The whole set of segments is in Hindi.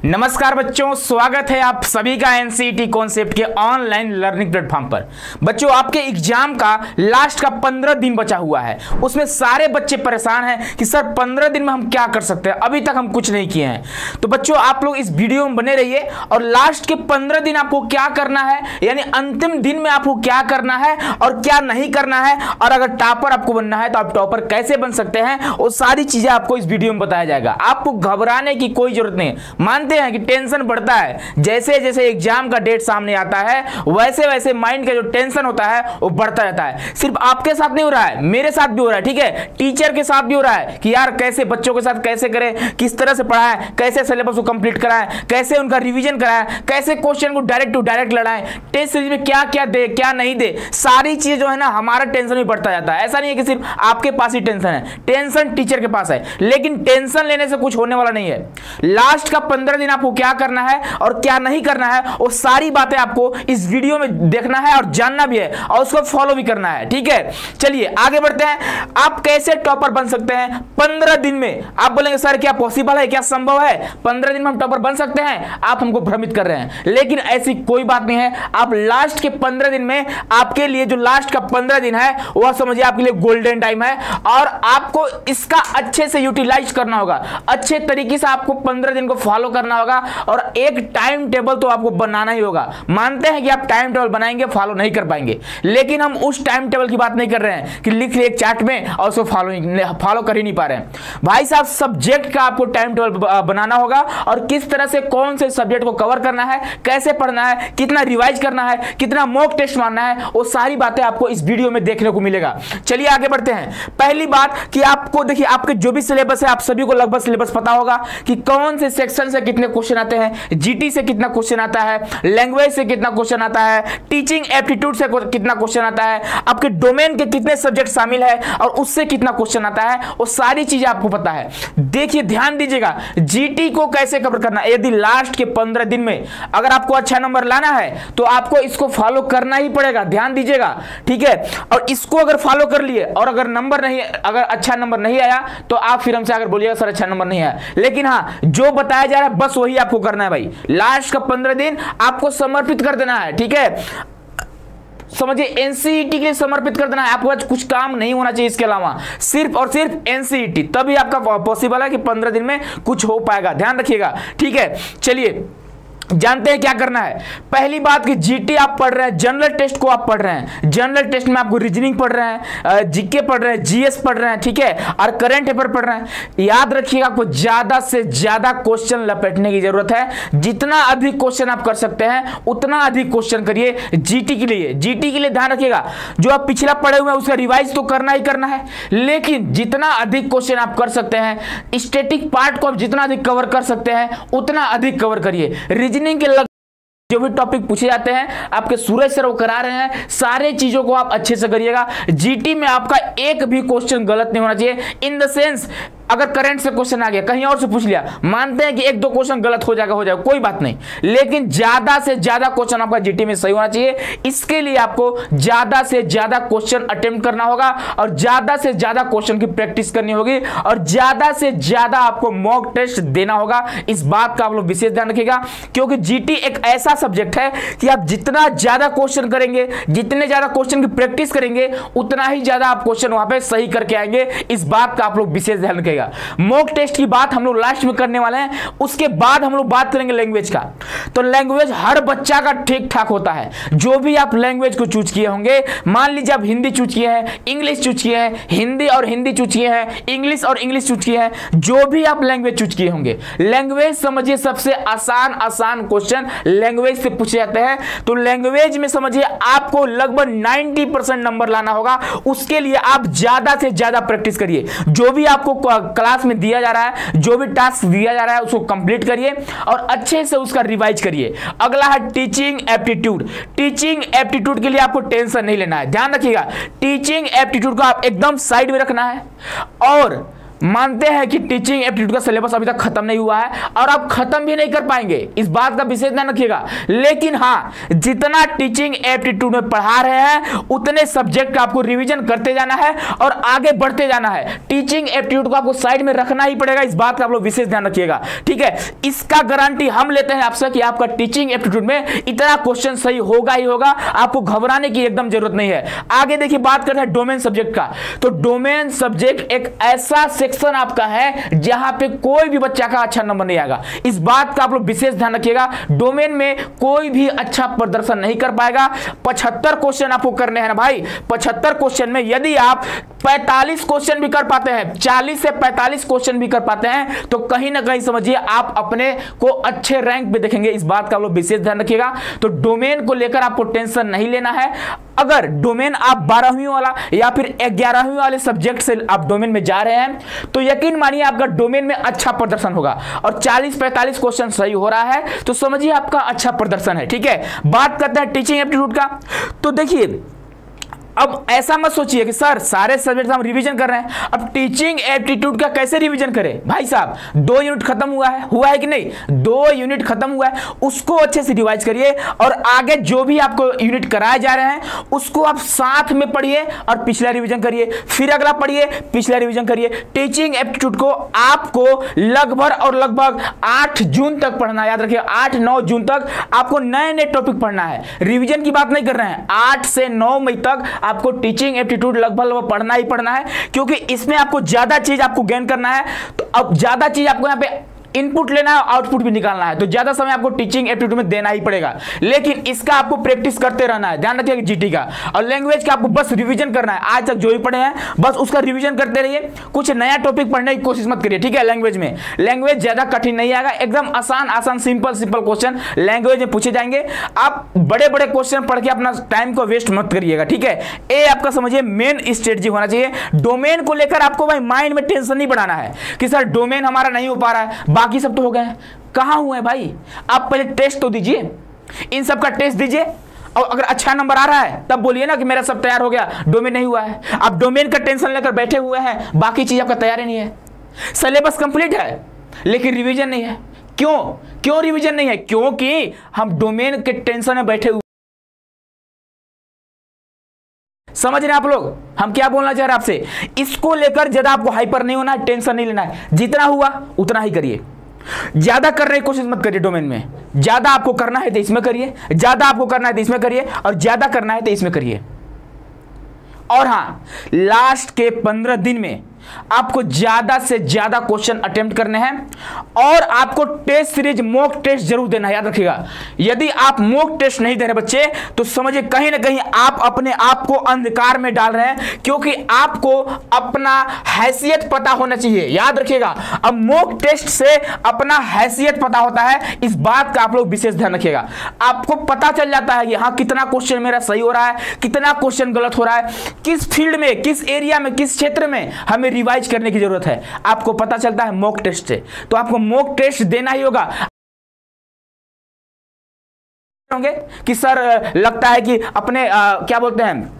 नमस्कार बच्चों, स्वागत है आप सभी का एनसीईटी कॉन्सेप्ट के ऑनलाइन लर्निंग प्लेटफॉर्म पर। बच्चों, आपके एग्जाम का लास्ट का 15 दिन बचा हुआ है। उसमें सारे बच्चे परेशान हैं कि सर 15 दिन में हम क्या कर सकते हैं, अभी तक हम कुछ नहीं किए हैं। तो बच्चों, आप लोग इस वीडियो में बने रहिए और लास्ट के 15 दिन आपको क्या करना है, यानी अंतिम दिन में आपको क्या करना है और क्या नहीं करना है, और अगर टॉपर आपको बनना है तो आप टॉपर कैसे बन सकते हैं, वो सारी चीजें आपको इस वीडियो में बताया जाएगा। आपको घबराने की कोई जरूरत नहीं। मानते हैं कि टेंशन बढ़ता है, जैसे जैसे एग्जाम का डेट सामने आता है वैसे वैसे माइंड का जो टेंशन होता है वो बढ़ता रहता है। सिर्फ आपके साथ नहीं हो रहा है, मेरे साथ भी हो रहा है, ठीक है। टीचर के साथ भी हो रहा है कि यार कैसे बच्चों के साथ कैसे करें, किस तरह से पढ़ाएं, कैसे सिलेबस को कंप्लीट कराएं, कैसे उनका रिवीजन कराएं, कैसे क्वेश्चन को डायरेक्ट टू डायरेक्ट लड़ाएं, टेस्ट सीरीज में क्या क्या दे क्या नहीं दे, सारी चीजें जो है ना हमारा टेंशन भी बढ़ता जाता है। ऐसा नहीं है कि सिर्फ आपके पास ही टेंशन है, टेंशन टीचर के पास है, लेकिन टेंशन लेने से कुछ होने वाला नहीं है। लास्ट का 15 दिन आपको क्या करना है और क्या नहीं करना है, वो सारी बातें आपको इस वीडियो में देखना है और जानना भी है और उसको फॉलो भी करना है, ठीक है। चलिए आगे बढ़ते हैं। आप कैसे टॉपर बन सकते हैं 15 दिन में? आप बोलेंगे सर क्या पॉसिबल है, क्या संभव है 15 दिन में हम टॉपर बन सकते हैं? आप हमको भ्रमित कर रहे हैं, लेकिन ऐसी कोई बात नहीं है। आप लास्ट के 15 दिन में, आपके लिए जो लास्ट का 15 दिन है वह समझिए आपके लिए गोल्डन टाइम है और आपको इसका अच्छे से यूटिलाइज करना होगा, अच्छे तरीके से आपको 15 दिन को फॉलो करना होगा और एक टाइम टेबल तो आपको बनाना ही होगा। मानते हैं कि आप टाइम टेबल बनाएंगे, फॉलो नहीं कर पाएंगे, लेकिन हम उस टाइम टेबल की बात नहीं कर रहे हैं कि लिख लिया एक चार्ट में और उसको फॉलो कर ही नहीं पा रहे हैं। भाई साहब, सब्जेक्ट का आपको टाइम टेबल बनाना होगा और किस तरह से कौन से सब्जेक्ट को कवर करना है, कैसे पढ़ना है, कितना रिवाइज करना है, कितना मॉक टेस्ट मारना है, वो सारी बातें आपको इस वीडियो में देखने को मिलेगा। चलिए आगे बढ़ते हैं। पहली बात कि आपको देखिए, आपके जो भी सिलेबस है आप सभी को लगभग सिलेबस पता होगा कि कौन से सेक्शन से कितने क्वेश्चन आते हैं, जीटी से कितना क्वेश्चन आता है, लैंग्वेज से कितना क्वेश्चन आता है, टीचिंग एप्टीट्यूड से कितना क्वेश्चन आता है, आपके डोमेन के कितने सब्जेक्ट शामिल है और उससे कितना क्वेश्चन आता है, वो सारी चीजें आपको पता है। देखिए ध्यान दीजिएगा, जीटी को कैसे कवर करना है। यदि लास्ट के 15 दिन में अगर आपको अच्छा नंबर लाना है तो आपको इसको फॉलो करना ही पड़ेगा, ध्यान दीजिएगा, ठीक है। और इसको अगर फॉलो कर लिए और अगर अच्छा नंबर नहीं आया तो आप फिर हमसे अगर बोलिएगा सर अच्छा नंबर नहीं आया, लेकिन हाँ जो बताया जा रहा है बस वही आपको करना है भाई। लास्ट का 15 दिन आपको समर्पित कर देना है, ठीक है। समझिए एनसीईटी के लिए समर्पित कर देना है, आपके पास कुछ काम नहीं होना चाहिए इसके अलावा, सिर्फ और सिर्फ एनसीईटी, तभी आपका पॉसिबल है कि 15 दिन में कुछ हो पाएगा, ध्यान रखिएगा, ठीक है। चलिए जानते हैं क्या करना है। पहली बात कि जीटी आप पढ़ रहे हैं, जनरल टेस्ट को आप पढ़ रहे हैं, जनरल टेस्ट में आपको रीजनिंग पढ़ रहे हैं, जीके पढ़ रहे हैं, जीएस पढ़ रहे हैं, ठीक है, और करंट अफेयर पढ़ रहे हैं। याद रखिएगा आपको ज्यादा से ज्यादा क्वेश्चन लपेटने की जरूरत है। जितना अधिक क्वेश्चन आप कर सकते हैं उतना अधिक क्वेश्चन करिए जीटी के लिए। जीटी के लिए ध्यान रखिएगा, जो आप पिछला पढ़े हुए हैं उसका रिवाइज तो करना ही करना है, लेकिन जितना अधिक क्वेश्चन आप कर सकते हैं, स्टैटिक पार्ट को आप जितना अधिक कवर कर सकते हैं उतना अधिक कवर करिए। रीजनिंग के जो भी टॉपिक पूछे जाते हैं आपके सूरज सर वो करा रहे हैं, सारे चीजों को आप अच्छे से करिएगा। जीटी में आपका एक भी क्वेश्चन गलत नहीं होना चाहिए, इन द सेंस अगर करंट से क्वेश्चन आ गया, कहीं और से पूछ लिया, मानते हैं कि एक दो क्वेश्चन गलत हो जाएगा कोई बात नहीं, लेकिन ज्यादा से ज्यादा क्वेश्चन आपका जीटी में सही होना चाहिए। इसके लिए आपको ज्यादा से ज्यादा क्वेश्चन अटेम्प्ट करना होगा और ज्यादा से ज्यादा क्वेश्चन की प्रैक्टिस करनी होगी और ज्यादा से ज्यादा आपको मॉक टेस्ट देना होगा। इस बात का आप लोग विशेष ध्यान रखिएगा, क्योंकि जीटी एक ऐसा सब्जेक्ट है कि आप जितना ज्यादा क्वेश्चन करेंगे, जितने ज्यादा क्वेश्चन की प्रैक्टिस करेंगे, उतना ही ज्यादा आप क्वेश्चन वहां पे सही करके आएंगे। इस बात का आप लोग विशेष ध्यान रखिएगा। मॉक टेस्ट की बात हम लोग लास्ट में करने वाले हैं, उसके बाद हम लोग बात करेंगे लैंग्वेज का। तो लैंग्वेज हर बच्चा का ठीक ठाक होता है। जो भी आप लैंग्वेज को चूज किए होंगे, मान लीजिए आप हिंदी चूज किए हैं, इंग्लिश चूज किए हैं, हिंदी और हिंदी चूज किए हैं, इंग्लिश और इंग्लिश चूज किए हैं, जो भी आप लैंग्वेज चूज किए होंगे, लैंग्वेज समझिए सबसे आसान क्वेश्चन लैंग्वेज से पूछे जाते हैं। तो लैंग्वेज में समझिए आपको लगभग 90% नंबर लाना होगा। उसके लिए आप ज्यादा से ज्यादा प्रैक्टिस करिए। जो भी आपको क्लास में दिया जा रहा है, जो भी टास्क दिया जा रहा है उसको कंप्लीट करिए और अच्छे से उसका रिवाइज करिए। अगला है टीचिंग एप्टीट्यूड। टीचिंग एप्टीट्यूड के लिए आपको टेंशन नहीं लेना है, ध्यान रखिएगा। टीचिंग एप्टीट्यूड को आप एकदम साइड में रखना है और मानते हैं कि टीचिंग एप्टीट्यूड का सिलेबस अभी तक खत्म नहीं हुआ है और आप खत्म भी नहीं कर पाएंगे, इस बात का विशेष ध्यान रखिएगा। लेकिन हाँ, जितना टीचिंग एप्टीट्यूड में पढ़ा रहे हैं उतने सब्जेक्ट का आपको रिवीजन करते जाना है और आगे बढ़ते जाना है। टीचिंग एप्टीट्यूड को आपको साइड में रखना ही पड़ेगा, इस बात का आप लोग विशेष ध्यान रखिएगा, ठीक है। इसका गारंटी हम लेते हैं आपसे कि आपका टीचिंग एप्टीट्यूड में इतना क्वेश्चन सही होगा ही होगा, आपको घबराने की एकदम जरूरत नहीं है। आगे देखिए, बात करते हैं डोमेन सब्जेक्ट का। तो डोमेन सब्जेक्ट एक ऐसा सेक्शन आपका है जहां पे कोई भी बच्चा का अच्छा नंबर नहीं आएगा, इस बात का आप लोग विशेष ध्यान रखिएगा। डोमेन में कोई भी अच्छा प्रदर्शन नहीं कर पाएगा। 75 क्वेश्चन आपको करने हैं ना भाई। 75 क्वेश्चन में यदि आप 45 क्वेश्चन भी कर पाते हैं, 40 से 45 क्वेश्चन भी कर पाते हैं, तो कहीं ना कहीं समझिए आप अपने को अच्छे रैंक पे देखेंगे, इस बात का आप लोग विशेष ध्यान रखिएगा। तो डोमेन को लेकर आपको टेंशन नहीं लेना है। अगर डोमेन आप 12वीं वाला या फिर 11वीं वाले सब्जेक्ट से आप डोमेन में जा रहे हैं तो यकीन मानिए आपका डोमेन में अच्छा प्रदर्शन होगा और 40-45 क्वेश्चन सही हो रहा है तो समझिए आपका अच्छा प्रदर्शन है, ठीक है। बात करते हैं टीचिंग एप्टीट्यूड का। तो देखिए, अब ऐसा मत सोचिए कि सर सारे सब्जेक्ट हम रिवीजन कर रहे हैं, अब टीचिंग एप्टीट्यूड का कैसे रिवीजन करें। भाई साहब, 2 यूनिट खत्म हुआ है कि नहीं, 2 यूनिट खत्म हुआ है, उसको अच्छे से रिवाइज करिए और आगे जो भी आपको यूनिट कराए जा रहे हैं उसको आप साथ में पढ़िए और पिछला रिवीजन करिए, फिर अगला पढ़िए, पिछला रिवीजन करिए। टीचिंग एप्टीट्यूड को आपको लगभग 8 जून तक पढ़ना, याद रखिए 8-9 जून तक आपको नए नए टॉपिक पढ़ना है। रिवीजन की बात नहीं कर रहे हैं, 8 से 9 मई तक आपको टीचिंग एप्टीट्यूड लगभग पढ़ना ही पढ़ना है, क्योंकि इसमें आपको ज्यादा चीज आपको गेन करना है। तो अब ज्यादा चीज आपको यहाँ पे इनपुट लेना है, आउटपुट भी निकालना है, तो ज्यादा समय आपको टीचिंग एप्टीट्यूड में देना ही पड़ेगा। लेकिन इसका आपको प्रैक्टिस करते रहना है, ध्यान रखिएगा जीटी का। और लैंग्वेज का आपको बस रिवीजन करना है, आज तक जो भी पढ़े हैं बस उसका रिवीजन करते रहिए, कुछ नया टॉपिक पढ़ने की कोशिश मत करिए, ठीक है। लैंग्वेज में ज्यादा कठिन नहीं आएगा, एकदम आसान सिंपल क्वेश्चन लैंग्वेज में पूछे जाएंगे। आप बड़े बड़े क्वेश्चन पढ़ के अपना टाइम को वेस्ट मत करिएगा, ठीक है। ये आपका समझिए मेन स्ट्रेटजी होना चाहिए। डोमेन को लेकर आपको भाई माइंड में टेंशन नहीं बढ़ाना है कि सर डोमेन हमारा नहीं हो पा रहा है, बाकी सब तो हो गए, कहां हुए भाई। आप पहले टेस्ट तो दीजिए, इन सब का टेस्ट दीजिए और अगर अच्छा नंबर आ रहा है तब बोलिए ना कि मेरा सब तैयार हो गया, डोमेन नहीं हुआ है। आप डोमेन का टेंशन लेकर बैठे हुए हैं, बाकी चीज आपका तैयार ही नहीं है। सिलेबस कंप्लीट है लेकिन रिवीजन नहीं है। क्यों रिवीजन नहीं है? क्योंकि हम डोमेन के टेंशन में बैठे हुए। समझ रहे हैं आप लोग हम क्या बोलना चाह रहे हैं आपसे? इसको लेकर ज्यादा आपको हाइपर नहीं होना है, टेंशन नहीं लेना है, जितना हुआ उतना ही करिए। ज्यादा करने की कोशिश मत करिए डोमेन में, ज्यादा आपको करना है तो इसमें करिए, ज्यादा आपको करना है तो इसमें करिए और ज्यादा करना है तो इसमें करिए। और हाँ, लास्ट के 15 दिन में आपको ज्यादा से ज्यादा क्वेश्चन अटेम्प्ट करने हैं और आपको टेस्ट सीरीज मॉक टेस्ट जरूर देना है, याद रखिएगा। यदि आप मॉक टेस्ट नहीं दे रहे बच्चे तो समझिए कहीं ना कहीं आप अपने आप को अंधकार में डाल रहे हैं, क्योंकि आपको अपना हैसियत पता होना चाहिए, याद रखिएगा। अब मॉक टेस्ट से अपना हैसियत पता होता है, इस बात का आप लोग विशेष ध्यान रखिएगा। आपको पता चल जाता है कि हाँ कितना क्वेश्चन मेरा सही हो रहा है, कितना क्वेश्चन गलत हो रहा है, किस फील्ड में, किस एरिया में, किस क्षेत्र में हमें रिवाइज करने की जरूरत है, आपको पता चलता है मॉक टेस्ट से। तो आपको मॉक टेस्ट देना ही होगा। कि सर लगता है कि अपने क्या बोलते हैं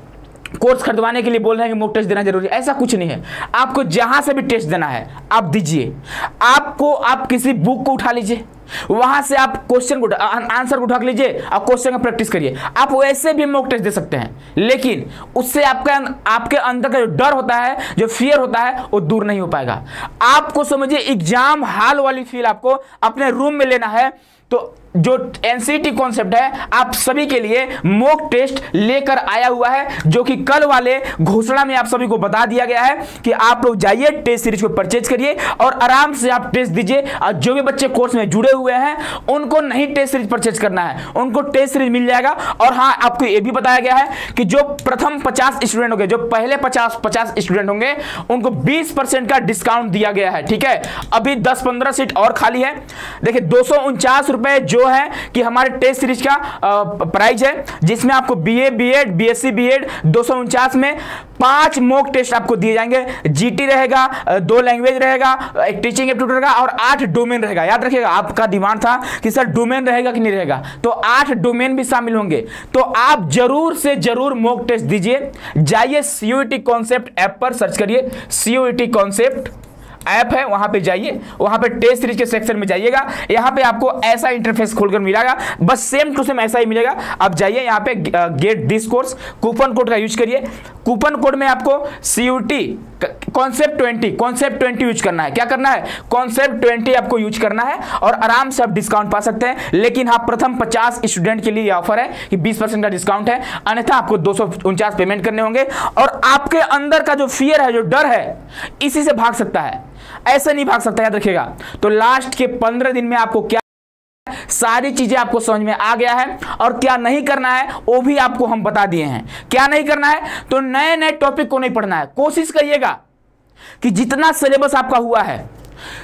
कोर्स खरीदवाने के लिए बोल रहे हैं कि मॉक टेस्ट देना जरूरी है, ऐसा कुछ नहीं है। आपको जहां से भी टेस्ट देना है आप दीजिए। आप किसी बुक को उठा लीजिए, वहां से आप क्वेश्चन को आंसर को उठा लीजिए और क्वेश्चन का प्रैक्टिस करिए। आप वैसे भी मॉक टेस्ट दे सकते हैं, लेकिन उससे आपके अंदर का जो डर होता है, जो फियर होता है, वो दूर नहीं हो पाएगा। आपको समझिए एग्जाम हॉल वाली फील आपको अपने रूम में लेना है। तो जो एनसीटी कॉन्सेप्ट है आप सभी के लिए मॉक टेस्ट लेकर आया हुआ है, जो कि कल वाले घोषणा में आप सभी को बता दिया गया है कि आप लोग जाइए टेस्ट सीरीज को परचेज करिए और आराम से आप टेस्ट दीजिए। और जो भी बच्चे कोर्स में जुड़े हुए हैं उनको नहीं टेस्ट सीरीज परचेज करना है, उनको टेस्ट सीरीज मिल जाएगा। और हाँ, आपको यह भी बताया गया है कि जो प्रथम 50 स्टूडेंट होंगे, जो पहले 50 स्टूडेंट होंगे, उनको 20% का डिस्काउंट दिया गया है, ठीक है। अभी 10-15 सीट और खाली है। देखिए 249 रुपए जो है कि हमारे टेस्ट सीरीज का प्राइस है, जिसमें आपको बीए, बीएड, बीएससी, बीएड 249 में 5 मॉक टेस्ट आपको दिए जाएंगे। जीटी रहेगा, 2 लैंग्वेज रहेगा, एक टीचिंग एप्टीट्यूड रहेगा और 8 डोमेन रहेगा। याद रखिएगा, आपका डिमांड था कि सर डोमेन रहेगा कि नहीं रहेगा, तो 8 डोमेन भी शामिल होंगे। तो आप जरूर से जरूर मॉक टेस्ट दीजिए। जाइए सीयूईटी कॉन्सेप्ट ऐप पर सर्च करिए, सीयूईटी कॉन्सेप्ट, ऐप है, वहां पे जाइए, वहां पे टेस्ट सीरीज के सेक्शन में जाइएगा, यहाँ पे आपको ऐसा इंटरफेस खोलकर मिलेगा, बस सेम टू सेम ऐसा ही मिलेगा। आप जाइए यहाँ पे get this course, coupon code का यूज करिए। कूपन कोड में आपको CUT कॉन्सेप्ट 20 यूज करना है। क्या करना है? कॉन्सेप्ट 20 आपको यूज करना है और आराम से आप डिस्काउंट पा सकते हैं। लेकिन हाँ, प्रथम 50 स्टूडेंट के लिए ऑफर है कि 20% का डिस्काउंट है, अन्यथा आपको 249 पेमेंट करने होंगे। और आपके अंदर का जो फियर है, जो डर है, इसी से भाग सकता है, ऐसे नहीं भाग सकता, याद रखिएगा। तो लास्ट के 15 दिन में आपको क्या सारी चीजें आपको समझ में आ गया है और क्या नहीं करना है वो भी आपको हम बता दिए हैं। क्या नहीं करना है? तो नए नए टॉपिक को नहीं पढ़ना है। कोशिश करिएगा कि जितना सिलेबस आपका हुआ है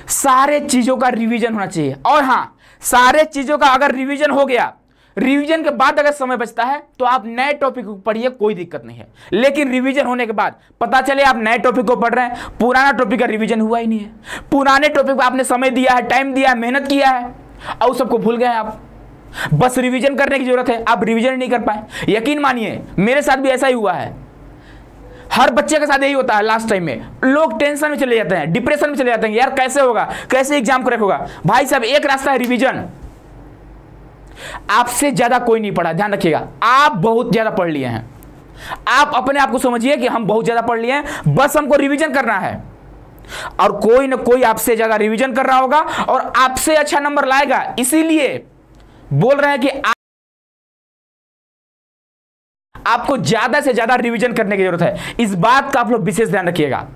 सारे चीजों का रिवीजन होना चाहिए। और हां, सारे चीजों का अगर रिवीजन हो गया, रिवीजन के बाद अगर समय बचता है तो आप नए टॉपिक को पढ़िए, कोई दिक्कत नहीं है। लेकिन रिवीजन होने के बाद पता चले आप नए टॉपिक को पढ़ रहे हैं, पुराना टॉपिक का रिवीजन हुआ ही नहीं है, पुराने टॉपिक पर आपने समय दिया है, टाइम दिया है, मेहनत किया है और सबको भूल गए आप। बस रिवीजन करने की जरूरत है, आप रिवीजन नहीं कर पाए। यकीन मानिए, मेरे साथ भी ऐसा ही हुआ है, हर बच्चे के साथ यही होता है। लास्ट टाइम में लोग टेंशन में चले जाते हैं, डिप्रेशन में चले जाते हैं, यार कैसे होगा, कैसे एग्जाम क्रैक होगा। भाई साहब, एक रास्ता है रिवीजन। आपसे ज्यादा कोई नहीं पढ़ा, ध्यान रखिएगा। आप बहुत ज्यादा पढ़ लिए हैं, आप अपने आप को समझिए कि हम बहुत ज्यादा पढ़ लिए हैं, बस हमको रिवीजन करना है। और कोई ना कोई आपसे ज्यादा रिवीजन कर रहा होगा और आपसे अच्छा नंबर लाएगा। इसीलिए बोल रहे हैं कि आपको ज्यादा से ज्यादा रिवीजन करने की जरूरत है। इस बात का आप लोग विशेष ध्यान रखिएगा।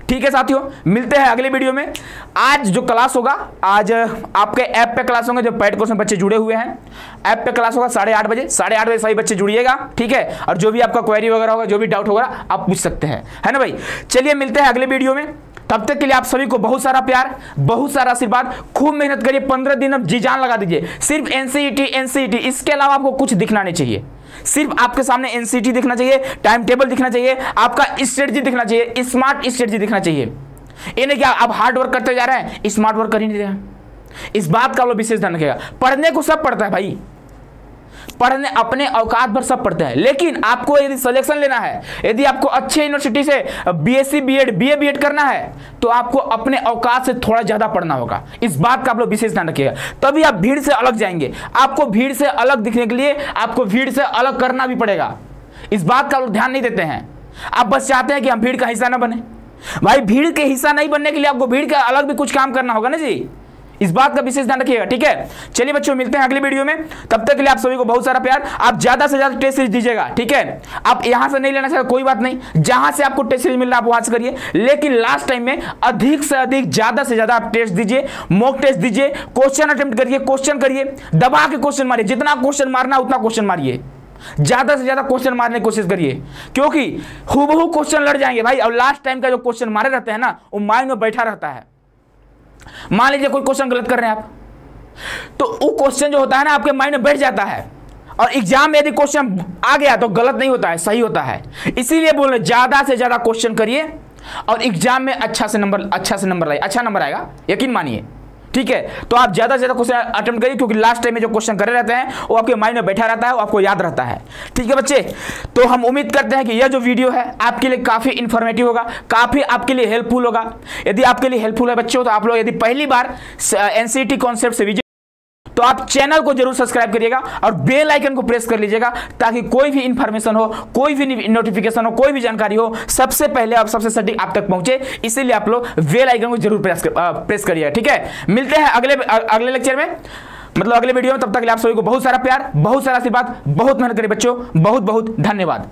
ठीक है साथियों, मिलते हैं अगले वीडियो में। आज जो क्लास होगा, आज आपके ऐप पे क्लास होंगे, जो पेड कोर्स में बच्चे जुड़े हुए हैं, ऐप पे क्लास होगा 8:30 बजे। 8:30 बजे सभी बच्चे जुड़िएगा, ठीक है। और जो भी आपका क्वेरी वगैरह होगा, जो भी डाउट होगा, आप पूछ सकते हैं, है ना भाई। चलिए मिलते हैं अगले वीडियो में, तब तक के लिए आप सभी को बहुत सारा प्यार, बहुत सारा आशीर्वाद। खूब मेहनत करिए, 15 दिन अब जी जान लगा दीजिए। सिर्फ NCET, इसके अलावा आपको कुछ दिखना नहीं चाहिए। सिर्फ आपके सामने NCET दिखना चाहिए, टाइम टेबल दिखना चाहिए, आपका स्ट्रेटजी दिखना चाहिए, स्मार्ट स्ट्रेटजी दिखना चाहिए। ये नहीं कि आप हार्ड वर्क करते जा रहे हैं, स्मार्ट वर्क कर ही नहीं रहे हैं। इस बात का आप लोग विशेष ध्यान रखिएगा। पढ़ने को सब पढ़ता है भाई, पढ़ने अपने औकात पर सब पढ़ते हैं। लेकिन आपको यदि सिलेक्शन लेना है, यदि आपको अच्छे यूनिवर्सिटी से BSc BEd BA BEd करना है, तो आपको अपने औकात से थोड़ा ज्यादा पढ़ना होगा। इस बात का आप लोग विशेष ध्यान रखिएगा, तभी आप भीड़ से अलग जाएंगे। आपको भीड़ से अलग दिखने के लिए आपको भीड़ से अलग करना भी पड़ेगा। इस बात का आप लोग ध्यान नहीं देते हैं। आप बस चाहते हैं कि हम भीड़ का हिस्सा ना बने। भाई, भीड़ के हिस्सा नहीं बनने के लिए आपको भीड़ का अलग भी कुछ काम करना होगा ना जी। इस बात का विशेष ध्यान रखिएगा, ठीक है। चलिए बच्चों, मिलते हैं अगली वीडियो में। तब तक के लिए आप सभी को बहुत सारा प्यार। आप ज्यादा से ज्यादा टेस्ट सीरीज दीजिएगा, ठीक है। आप यहां से नहीं लेना चाहिए, कोई बात नहीं, जहां से आपको टेस्ट सीरीज मिल रहा है आप वहां से करिए। लेकिन लास्ट टाइम में अधिक से अधिक, ज्यादा से ज्यादा आप टेस्ट दीजिए, मॉक टेस्ट दीजिए, क्वेश्चन अटेम्प्ट करिए, क्वेश्चन करिए, दबा के क्वेश्चन मारिए। जितना क्वेश्चन मारना उतना क्वेश्चन मारिए, ज्यादा से ज्यादा क्वेश्चन मारने की कोशिश करिए, क्योंकि हूबहू क्वेश्चन लड़ जाएंगे भाई। और लास्ट टाइम का जो क्वेश्चन मारे रहते हैं ना, वो माइंड में बैठा रहता है। मान लीजिए कोई क्वेश्चन गलत कर रहे हैं आप, तो वो क्वेश्चन जो होता है ना, आपके माइंड में बैठ जाता है। और एग्जाम में यदि क्वेश्चन आ गया तो गलत नहीं होता है, सही होता है। इसीलिए बोल रहे ज्यादा से ज्यादा क्वेश्चन करिए और एग्जाम में अच्छा से नंबर लाइए, अच्छा नंबर आएगा, यकीन मानिए, ठीक है। तो आप ज्यादा से ज्यादा क्वेश्चन अटेम्प्ट करिए, क्योंकि लास्ट टाइम में जो क्वेश्चन करे रहते हैं वो आपके माइंड में बैठा रहता है, वो आपको याद रहता है, ठीक है बच्चे। तो हम उम्मीद करते हैं कि यह जो वीडियो है आपके लिए काफी इंफॉर्मेटिव होगा, काफी आपके लिए हेल्पफुल होगा। यदि आपके लिए हेल्पफुल है बच्चों, तो आप लोग यदि पहली बार NCET कॉन्सेप्ट से विजिट, तो आप चैनल को जरूर सब्सक्राइब करिएगा और बेल आइकन को प्रेस कर लीजिएगा, ताकि कोई भी इंफॉर्मेशन हो, कोई भी नोटिफिकेशन हो, कोई भी जानकारी हो, सबसे पहले आप सबसे सटीक आप तक पहुंचे। इसीलिए आप लोग बेल आइकन को जरूर प्रेस करिएगा, ठीक है। मिलते हैं अगले लेक्चर में, मतलब अगले वीडियो में। तब तक के लिए आप सभी को बहुत सारा प्यार, बहुत सारा आशीर्वाद, बहुत मेहनत करिए बच्चों। बहुत बहुत धन्यवाद।